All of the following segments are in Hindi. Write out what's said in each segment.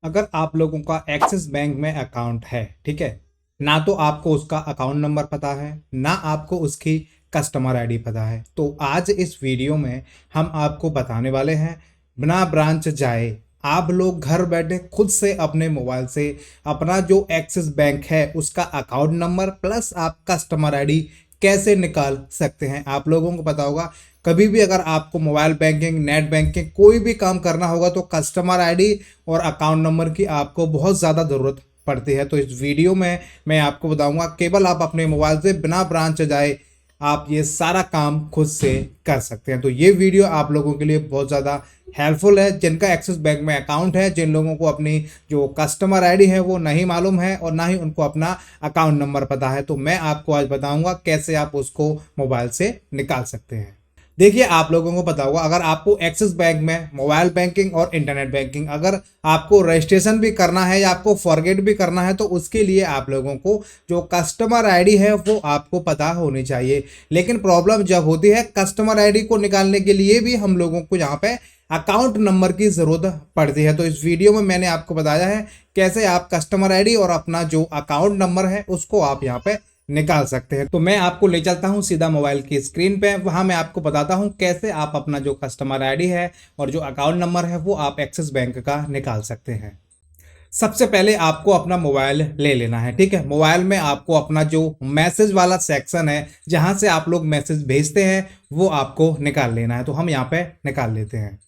अगर आप लोगों का एक्सिस बैंक में अकाउंट है, ठीक है, ना तो आपको उसका अकाउंट नंबर पता है, ना आपको उसकी कस्टमर आईडी पता है, तो आज इस वीडियो में हम आपको बताने वाले हैं बिना ब्रांच जाए आप लोग घर बैठे खुद से अपने मोबाइल से अपना जो एक्सिस बैंक है उसका अकाउंट नंबर प्लस आप कस्टमर आईडी कैसे निकाल सकते हैं। आप लोगों को पता होगा कभी भी अगर आपको मोबाइल बैंकिंग, नेट बैंकिंग कोई भी काम करना होगा तो कस्टमर आईडी और अकाउंट नंबर की आपको बहुत ज़्यादा ज़रूरत पड़ती है। तो इस वीडियो में मैं आपको बताऊंगा केवल आप अपने मोबाइल से बिना ब्रांच जाए आप ये सारा काम खुद से कर सकते हैं। तो ये वीडियो आप लोगों के लिए बहुत ज़्यादा हेल्पफुल है जिनका एक्सिस बैंक में अकाउंट है, जिन लोगों को अपनी जो कस्टमर आईडी है वो नहीं मालूम है और ना ही उनको अपना अकाउंट नंबर पता है। तो मैं आपको आज बताऊंगा कैसे आप उसको मोबाइल से निकाल सकते हैं। देखिए, आप लोगों को पता होगा अगर आपको एक्सिस बैंक में मोबाइल बैंकिंग और इंटरनेट बैंकिंग अगर आपको रजिस्ट्रेशन भी करना है या आपको फॉरगेट भी करना है तो उसके लिए आप लोगों को जो कस्टमर आईडी है वो आपको पता होनी चाहिए। लेकिन प्रॉब्लम जब होती है कस्टमर आईडी को निकालने के लिए भी हम लोगों को यहाँ पे अकाउंट नंबर की ज़रूरत पड़ती है। तो इस वीडियो में मैंने आपको बताया है कैसे आप कस्टमर आईडी और अपना जो अकाउंट नंबर है उसको आप यहाँ पे निकाल सकते हैं। तो मैं आपको ले चलता हूं सीधा मोबाइल की स्क्रीन पे, वहां मैं आपको बताता हूं कैसे आप अपना जो कस्टमर आईडी है और जो अकाउंट नंबर है वो आप एक्सिस बैंक का निकाल सकते हैं। सबसे पहले आपको अपना मोबाइल ले लेना है, ठीक है। मोबाइल में आपको अपना जो मैसेज वाला सेक्शन है जहां से आप लोग मैसेज भेजते हैं वो आपको निकाल लेना है। तो हम यहाँ पे निकाल लेते हैं।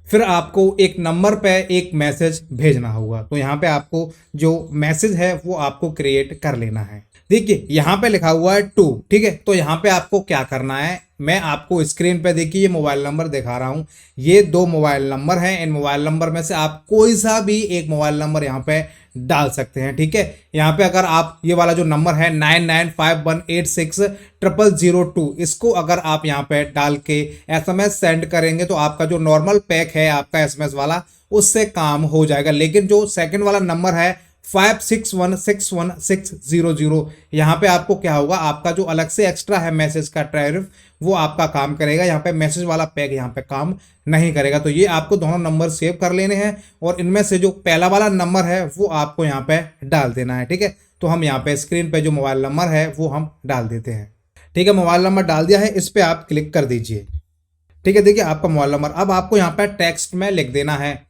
फिर आपको एक नंबर पे एक मैसेज भेजना होगा, तो यहाँ पे आपको जो मैसेज है वो आपको क्रिएट कर लेना है। देखिए यहाँ पे लिखा हुआ है 2, ठीक है। तो यहाँ पे आपको क्या करना है, मैं आपको स्क्रीन पे देखिए ये मोबाइल नंबर दिखा रहा हूँ, ये 2 मोबाइल नंबर हैं। इन मोबाइल नंबर में से आप कोई सा भी एक मोबाइल नंबर यहाँ पे डाल सकते हैं, ठीक है। यहाँ पे अगर आप ये वाला जो नंबर है 9951860002 इसको अगर आप यहाँ पे डाल के एसएमएस सेंड करेंगे तो आपका जो नॉर्मल पैक है आपका एसएमएस वाला उससे काम हो जाएगा। लेकिन जो सेकंड वाला नंबर है 56161600 यहाँ पे आपको क्या होगा, आपका जो अलग से एक्स्ट्रा है मैसेज का टैरिफ वो आपका काम करेगा। यहाँ पे मैसेज वाला पैक यहाँ पे काम नहीं करेगा। तो ये आपको दोनों नंबर सेव कर लेने हैं और इनमें से जो पहला वाला नंबर है वो आपको यहाँ पे डाल देना है, ठीक है। तो हम यहाँ पे स्क्रीन पे जो मोबाइल नंबर है वो हम डाल देते हैं, ठीक है। मोबाइल नंबर डाल दिया है, इस पर आप क्लिक कर दीजिए, ठीक है। देखिए आपका मोबाइल नंबर, अब आपको यहाँ पे टेक्स्ट में लिख देना है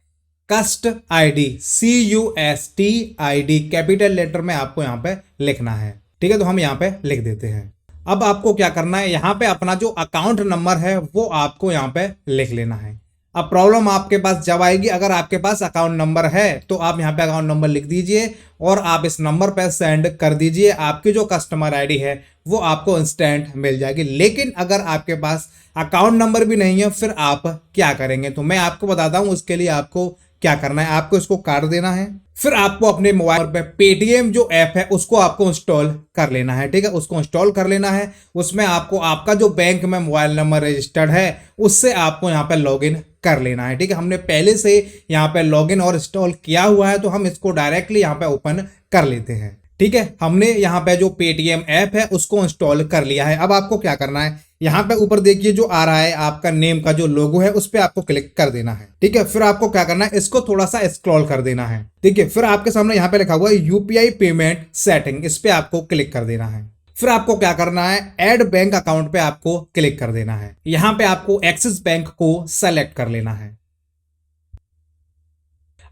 cust ID, CUST ID capital letter में आपको यहाँ पे लिखना है, ठीक है। तो हम यहाँ पे लिख देते हैं। अब आपको क्या करना है, यहाँ पे अपना जो अकाउंट नंबर है वो आपको यहाँ पे लिख लेना है। अब प्रॉब्लम आपके पास जब आएगी, अगर आपके पास अकाउंट नंबर है तो आप यहाँ पे अकाउंट नंबर लिख दीजिए और आप इस नंबर पे सेंड कर दीजिए। आपकी जो कस्टमर आईडी है वो आपको इंस्टेंट मिल जाएगी। लेकिन अगर आपके पास अकाउंट नंबर भी नहीं है फिर आप क्या करेंगे, तो मैं आपको बताता हूँ उसके लिए आपको क्या करना है। आपको इसको काट देना है, फिर आपको अपने मोबाइल पे पेटीएम जो ऐप है उसको आपको इंस्टॉल कर लेना है, ठीक है। उसको इंस्टॉल कर लेना है, उसमें आपको आपका जो बैंक में मोबाइल नंबर रजिस्टर्ड है उससे आपको यहाँ पे लॉगिन कर लेना है, ठीक है। हमने पहले से यहाँ पे लॉगिन और इंस्टॉल किया हुआ है तो हम इसको डायरेक्टली यहाँ पे ओपन कर लेते हैं, ठीक है। हमने यहाँ पे जो पेटीएम ऐप है उसको इंस्टॉल कर लिया है। अब आपको क्या करना है, यहाँ पे ऊपर देखिए जो आ रहा है आपका नेम का जो लोगो है उस पर आपको क्लिक कर देना है, ठीक है। फिर आपको क्या करना है, इसको थोड़ा सा स्क्रॉल कर देना है, ठीक है। फिर आपके सामने यहाँ पे लिखा हुआ है यूपीआई पेमेंट सेटिंग, इस पे आपको क्लिक कर देना है। फिर आपको क्या करना है, ऐड बैंक अकाउंट पे आपको क्लिक कर देना है। यहाँ पे आपको एक्सिस बैंक को सेलेक्ट कर लेना है।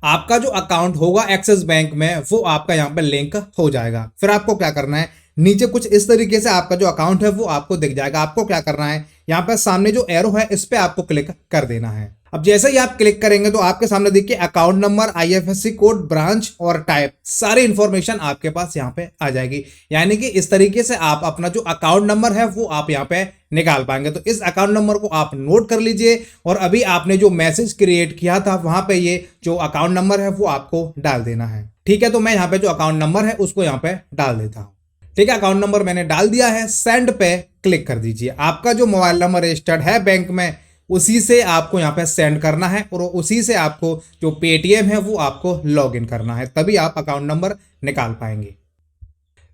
आपका जो अकाउंट होगा एक्सिस बैंक में वो आपका यहाँ पे लिंक हो जाएगा। फिर आपको क्या करना है, नीचे कुछ इस तरीके से आपका जो अकाउंट है वो आपको दिख जाएगा। आपको क्या करना है, यहाँ पे सामने जो एरो है इस पे आपको क्लिक कर देना है। अब जैसे ही आप क्लिक करेंगे तो आपके सामने देखिए account number, IFSC code, branch और टाइप सारी इंफॉर्मेशन आपके पास यहाँ पे आ जाएगी। यानी कि इस तरीके से आप अपना जो अकाउंट नंबर है वो आप यहाँ पे निकाल पाएंगे। तो इस अकाउंट नंबर को आप नोट कर लीजिए और अभी आपने जो मैसेज क्रिएट किया था वहां पे ये जो अकाउंट नंबर है वो आपको डाल देना है, ठीक है। तो मैं यहाँ पे जो अकाउंट नंबर है उसको यहाँ पे डाल देता हूँ, ठीक है। अकाउंट नंबर मैंने डाल दिया है, सेंड पे क्लिक कर दीजिए। आपका जो मोबाइल नंबर रजिस्टर्ड है बैंक में उसी से आपको यहाँ पे सेंड करना है और उसी से आपको जो पेटीएम है वो आपको लॉग इन करना है, तभी आप अकाउंट नंबर निकाल पाएंगे।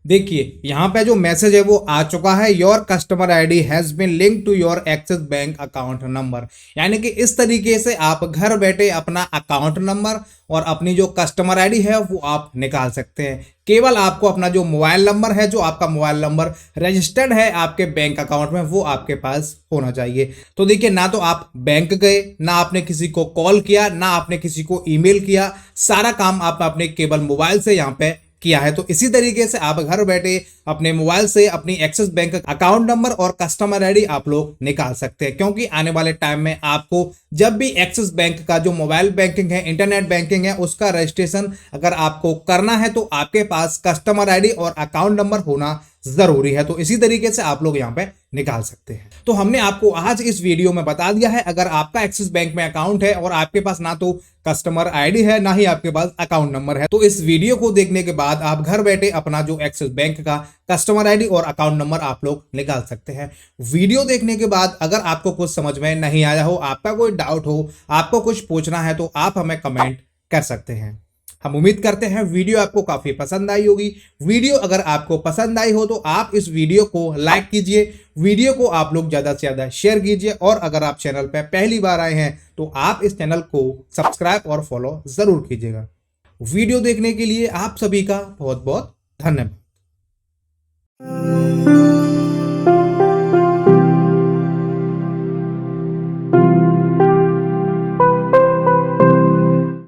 देखिए यहाँ पे जो मैसेज है वो आ चुका है, your customer ID has been link to your Axis bank account number. यानी कि इस तरीके से आप घर बैठे अपना अकाउंट नंबर और अपनी जो कस्टमर आईडी है वो आप निकाल सकते हैं। केवल आपको अपना जो मोबाइल नंबर है, जो आपका मोबाइल नंबर रजिस्टर्ड है आपके बैंक अकाउंट में, वो आपके पास होना चाहिए। तो देखिए, ना तो आप बैंक गए, ना आपने किसी को कॉल किया, ना आपने किसी को ईमेल किया, सारा काम आप अपने केवल मोबाइल से यहाँ पे किया है। तो इसी तरीके से आप घर बैठे अपने मोबाइल से अपनी एक्सिस बैंक अकाउंट नंबर और कस्टमर आईडी आप लोग निकाल सकते हैं, क्योंकि आने वाले टाइम में आपको जब भी एक्सिस बैंक का जो मोबाइल बैंकिंग है, इंटरनेट बैंकिंग है, उसका रजिस्ट्रेशन अगर आपको करना है तो आपके पास कस्टमर आईडी और अकाउंट नंबर होना जरूरी है। तो इसी तरीके से आप लोग यहाँ पे निकाल सकते हैं। तो हमने आपको आज इस वीडियो में बता दिया है, अगर आपका एक्सिस बैंक में अकाउंट है और आपके पास ना तो कस्टमर आईडी है, ना ही आपके पास अकाउंट नंबर है, तो इस वीडियो को देखने के बाद आप घर बैठे अपना जो एक्सिस बैंक का कस्टमर आईडी और अकाउंट नंबर आप लोग निकाल सकते हैं। वीडियो देखने के बाद अगर आपको कुछ समझ में नहीं आया हो, आपका कोई डाउट हो, आपको कुछ पूछना है, तो आप हमें कमेंट कर सकते हैं। हम उम्मीद करते हैं वीडियो आपको काफी पसंद आई होगी। वीडियो अगर आपको पसंद आई हो तो आप इस वीडियो को लाइक कीजिए, वीडियो को आप लोग ज्यादा से ज्यादा शेयर कीजिए, और अगर आप चैनल पर पहली बार आए हैं तो आप इस चैनल को सब्सक्राइब और फॉलो जरूर कीजिएगा। वीडियो देखने के लिए आप सभी का बहुत बहुत धन्यवाद।